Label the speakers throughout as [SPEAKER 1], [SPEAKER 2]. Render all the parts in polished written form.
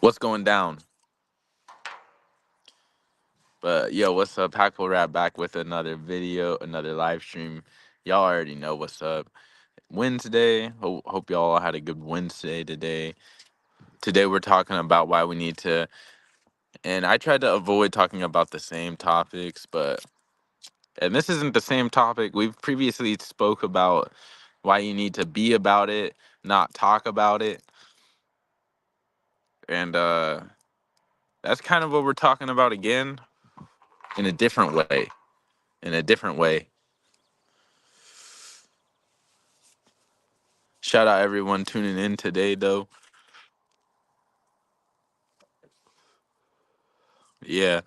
[SPEAKER 1] What's going down? But yo, what's up? Packful Rap back with another video, another live stream. Y'all already know what's up. Wednesday. Hope y'all had a good Wednesday today. Today we're talking about why we need to, and I tried to avoid talking about the same topics, and this isn't the same topic. We've previously spoke about why you need to be about it, not talk about it. And that's kind of what we're talking about again in a different way. In a different way. Shout out everyone tuning in today, though. Yeah,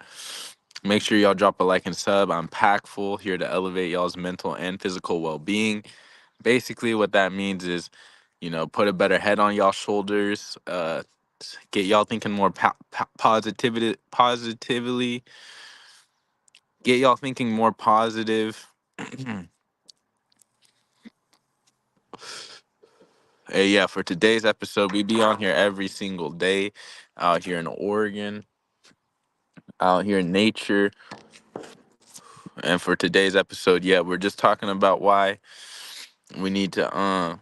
[SPEAKER 1] make sure y'all drop a like and sub. I'm Packful, here to elevate y'all's mental and physical well-being. Basically, what that means is, put a better head on y'all shoulders. Get y'all thinking more positively. Get y'all thinking more positive. Hey, yeah, for today's episode, we be on here every single day, out here in Oregon, out here in nature. And for today's episode, yeah, we're just talking about why we need to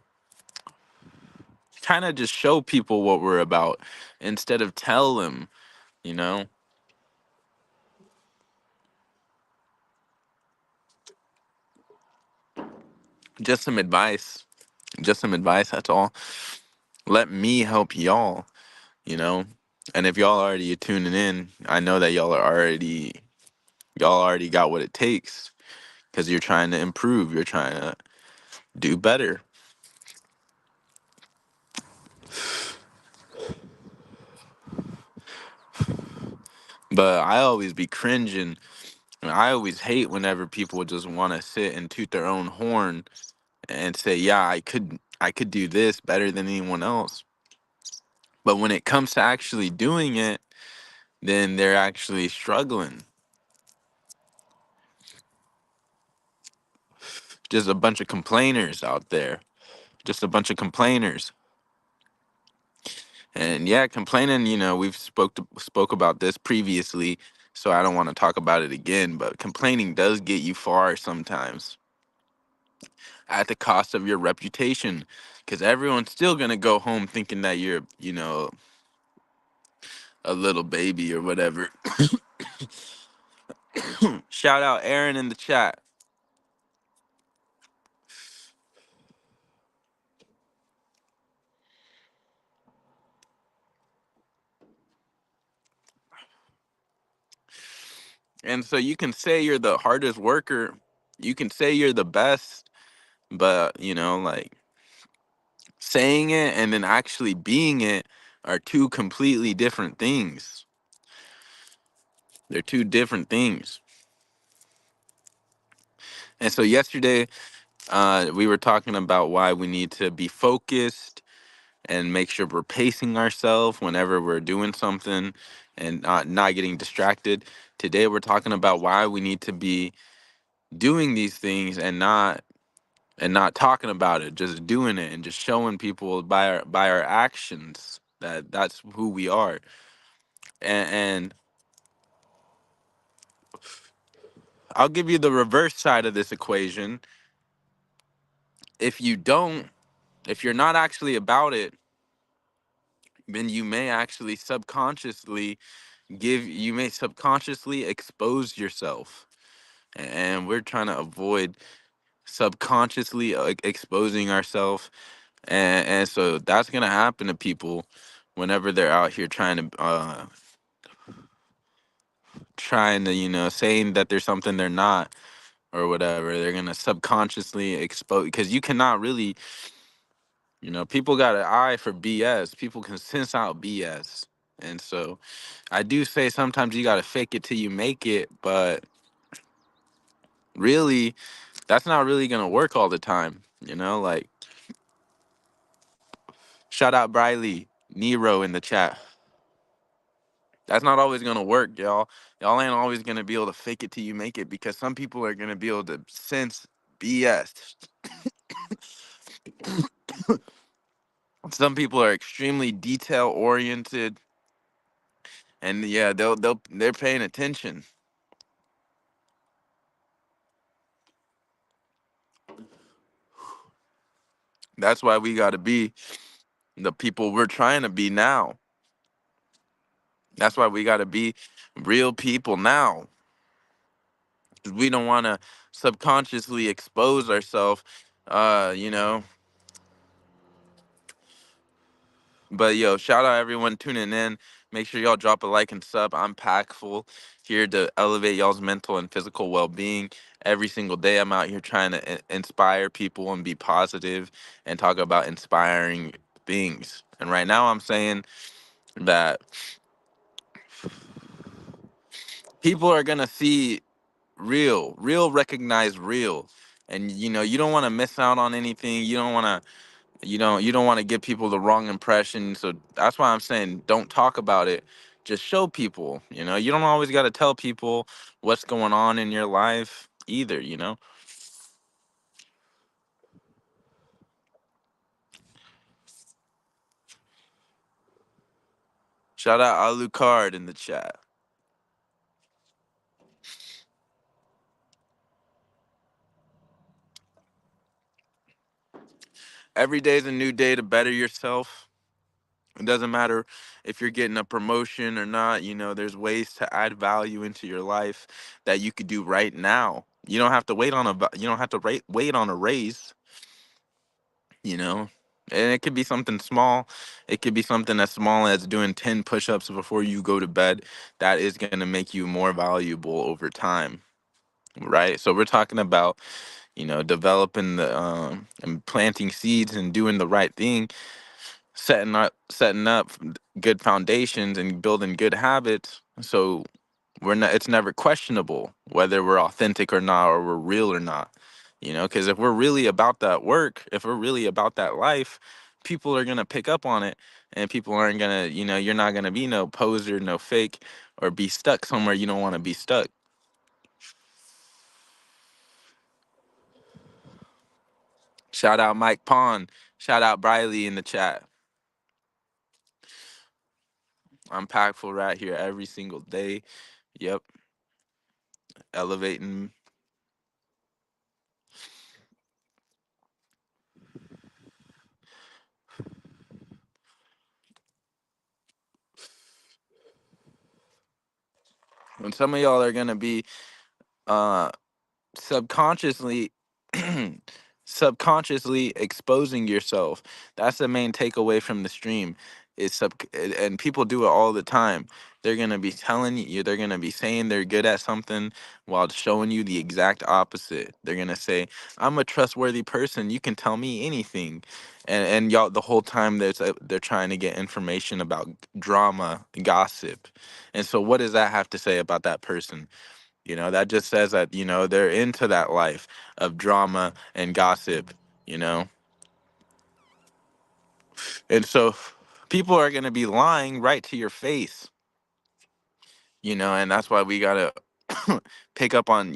[SPEAKER 1] kind of just show people what we're about instead of tell them, you know. Just some advice. Just some advice, that's all. Let me help y'all, you know. And if y'all already tuning in, I know that y'all already got what it takes because you're trying to improve, you're trying to do better. But I always be cringing. And I always hate whenever people just want to sit and toot their own horn and say, "Yeah, I could do this better than anyone else." But when it comes to actually doing it, then they're actually struggling. Just a bunch of complainers out there. Just a bunch of complainers. And yeah, complaining, we've spoke about this previously, so I don't want to talk about it again, but complaining does get you far sometimes at the cost of your reputation, because everyone's still going to go home thinking that you're, a little baby or whatever. Shout out Aaron in the chat. And so you can say you're the hardest worker, you can say you're the best, but like, saying it and then actually being it are two completely different things. They're two different things. And so yesterday, we were talking about why we need to be focused and make sure we're pacing ourselves whenever we're doing something and not getting distracted. Today, we're talking about why we need to be doing these things and not talking about it, just doing it and just showing people by our actions that that's who we are. And I'll give you the reverse side of this equation. If you don't, if you're not actually about it, then you may subconsciously expose yourself. And we're trying to avoid subconsciously exposing ourselves. And so that's going to happen to people whenever they're out here trying to, saying that there's something they're not or whatever. They're going to subconsciously expose, because you cannot really, people got an eye for BS. People can sense out BS. And so I do say sometimes you got to fake it till you make it, but really, that's not really going to work all the time. Like, shout out Briley, Nero in the chat. That's not always going to work, y'all. Y'all ain't always going to be able to fake it till you make it, because some people are going to be able to sense BS. Some people are extremely detail oriented. And yeah, they're paying attention. That's why we got to be the people we're trying to be now. That's why we got to be real people now. 'Cause we don't want to subconsciously expose ourselves, you know. But yo, shout out everyone tuning in. Make sure y'all drop a like and sub. I'm Packful, here to elevate y'all's mental and physical well-being. Every single day, I'm out here trying to inspire people and be positive and talk about inspiring things. And right now, I'm saying that people are gonna see real recognize real, and you don't want to miss out on anything. You don't want to you don't want to give people the wrong impression. So that's why I'm saying don't talk about it, just show people. You don't always got to tell people what's going on in your life either. Shout out Alucard in the chat. Every day is a new day to better yourself. It doesn't matter if you're getting a promotion or not. There's ways to add value into your life that you could do right now. You don't have to wait on you don't have to wait on a raise. you know and it could be something small. It could be something as small as doing 10 push-ups before you go to bed. That is going to make you more valuable over time, right? So we're talking about developing the and planting seeds and doing the right thing, setting up good foundations and building good habits. So we're not it's never questionable whether we're authentic or not, or we're real or not. Because if we're really about that work, if we're really about that life, people are going to pick up on it. And people aren't going to, you're not going to be no poser, no fake, or be stuck somewhere you don't want to be stuck. Shout out Mike Pond. Shout out Briley in the chat. I'm Packful right here every single day. Yep, elevating. And some of y'all are going to be uh subconsciously subconsciously exposing yourself. That's the main takeaway from the stream. And people do it all the time. They're going to be telling you, they're going to be saying they're good at something while showing you the exact opposite. They're going to say, I'm a trustworthy person, you can tell me anything. And y'all, the whole time they're trying to get information about drama, gossip. And so what does that have to say about that person? That just says that, they're into that life of drama and gossip, you know? And so people are going to be lying right to your face, and that's why we got to pick up on,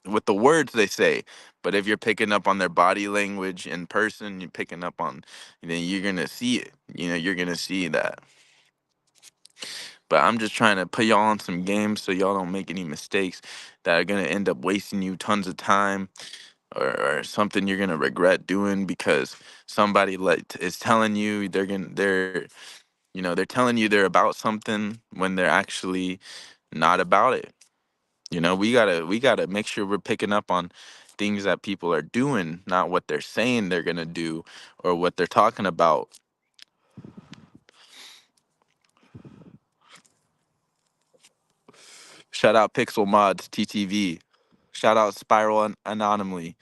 [SPEAKER 1] with the words they say. But if you're picking up on their body language in person, you're picking up on, you're going to see it, you're going to see that. But I'm just trying to put y'all on some games so y'all don't make any mistakes that are going to end up wasting you tons of time, or something you're gonna regret doing because somebody is telling you they're telling you they're about something when they're actually not about it. We gotta make sure we're picking up on things that people are doing, not what they're saying they're gonna do or what they're talking about. Shout out Pixel Mods TTV. Shout out Spiral Anonymly.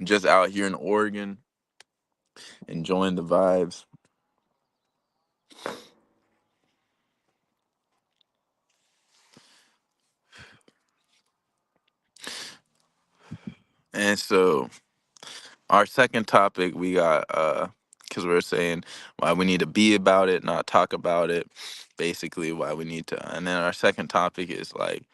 [SPEAKER 1] Just out here in Oregon, enjoying the vibes. And so our second topic, we got because we're saying why we need to be about it, not talk about it. Basically, why we need to. And then our second topic is like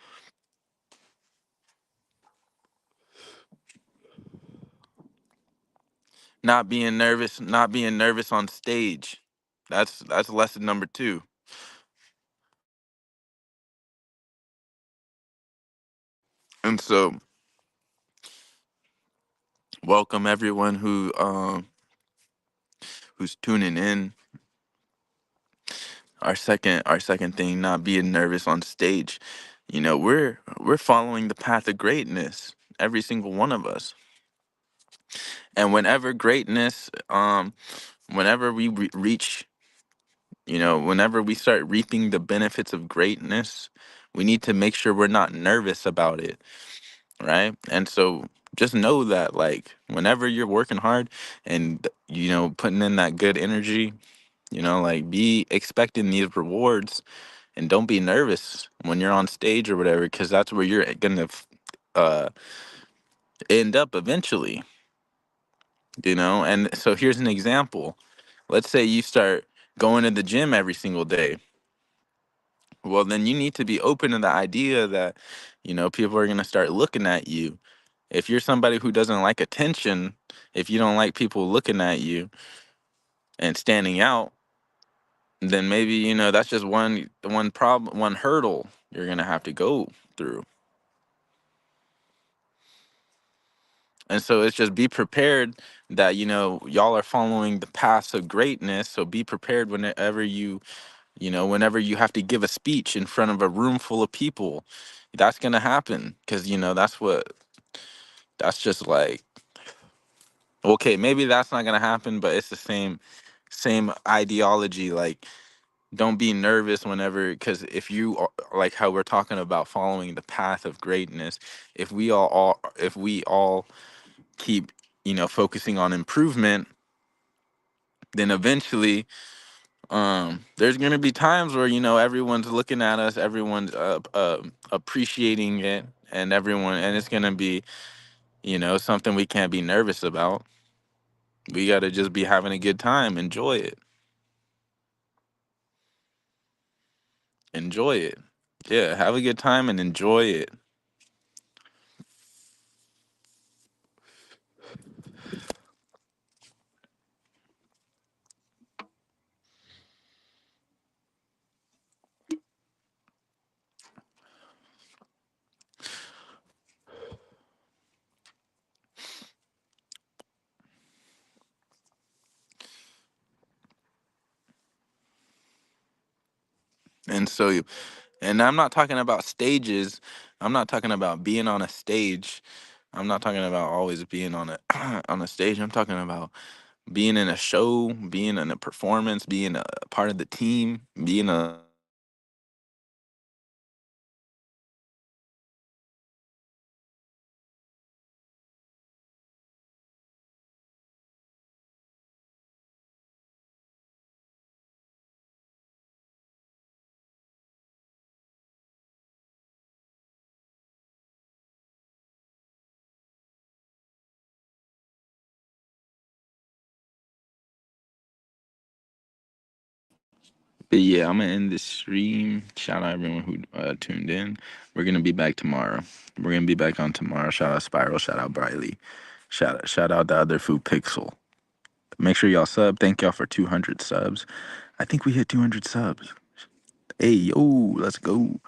[SPEAKER 1] not being nervous on stage. That's lesson number two. And so, welcome everyone who's tuning in. Our second thing, not being nervous on stage. We're following the path of greatness, every single one of us. And whenever we reach, whenever we start reaping the benefits of greatness, we need to make sure we're not nervous about it, right? And so just know that, like, whenever you're working hard and putting in that good energy, like, be expecting these rewards, and don't be nervous when you're on stage or whatever, because that's where you're gonna uh end up eventually. And so here's an example. Let's say you start going to the gym every single day. Well, then you need to be open to the idea that people are going to start looking at you. If you're somebody who doesn't like attention, if you don't like people looking at you and standing out, then maybe that's just one problem, one hurdle you're going to have to go through. And so it's just be prepared that y'all are following the paths of greatness. So be prepared whenever you have to give a speech in front of a room full of people. That's gonna happen because that's just like, okay, maybe that's not gonna happen, but it's the same ideology. Like, don't be nervous whenever, because if you are, like how we're talking about following the path of greatness, if we all keep focusing on improvement, then eventually there's going to be times where everyone's looking at us, everyone's appreciating it, and it's going to be something we can't be nervous about. We got to just be having a good time. Enjoy it. Yeah, have a good time and enjoy it. And so, and I'm not talking about stages. I'm not talking about being on a stage. I'm not talking about always being on a on a stage. I'm talking about being in a show, being in a performance, being a part of the team, being a But yeah, I'm gonna end this stream. Shout out everyone who tuned in. We're gonna be back tomorrow. We're gonna be back on tomorrow. Shout out Spiral. Shout out Briley. Shout out the other food Pixel. Make sure y'all sub. Thank y'all for 200 subs. I think we hit 200 subs. Hey yo, let's go.